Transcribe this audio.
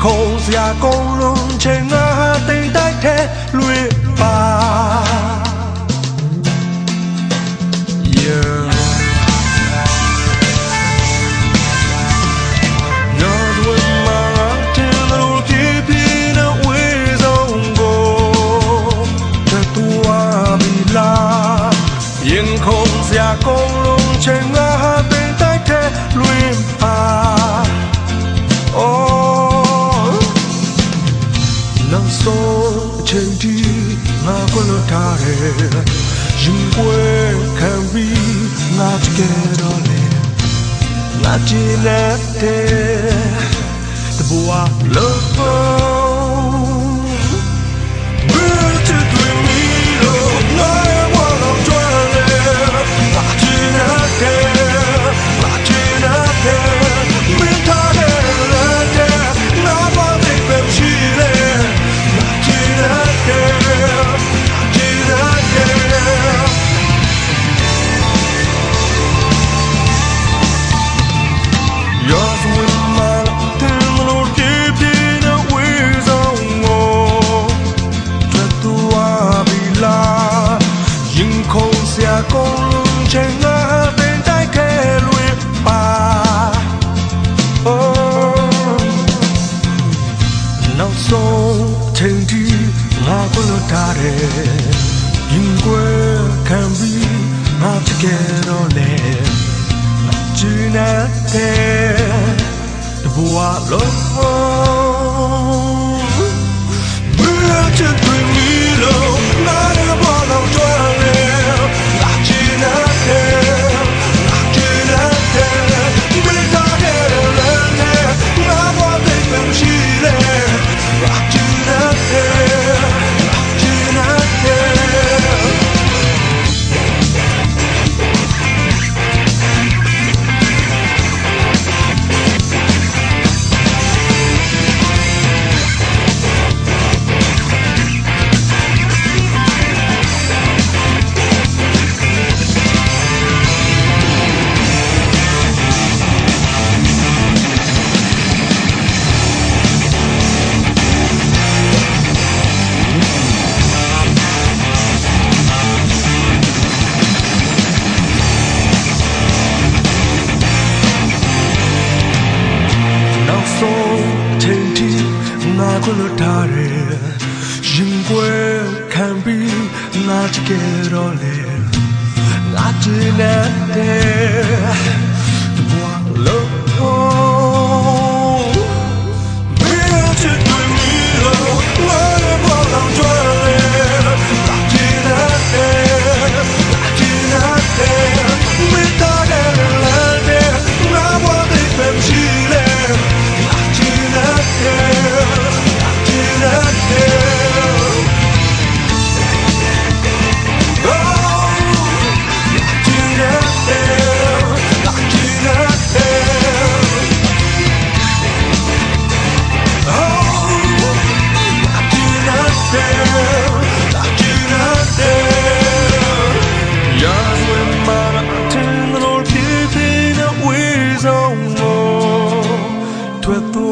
空下公路前啊，等待天绿吧。天空下公路前啊，等待天绿吧。哦，能说前提我过了他的，因为看比我这个多嘞，我只能的，的不啊了。公路前啊，等待开绿吧。哦，နောက်ဆုံးချိန်ထိငါကိုလွတ်ထားတယ်ရင်ကွယ်ခံပြီးငါတကယ်တော့လေကျင်းတဲ့တဘဝလုံးဘယ်ချစ်တွေမီလို့ငါရဲ့ဘဝလုံးကျွမ်းလေချိန်ထိငါကိုလွတ်ထားတယ်ရင်ကွယ်ခံပြီးငါတကယ်တော့လေငါကျင်းတဲ့တဘဝလုံးဘယ်ချစ်တွေမီလို့ငါရဲ့ဘဝလုံးကျွမ်းလေငါကျင်းတဲ့မိသားတဲ့လည်းငါဘဝသိပဲရှိလေ With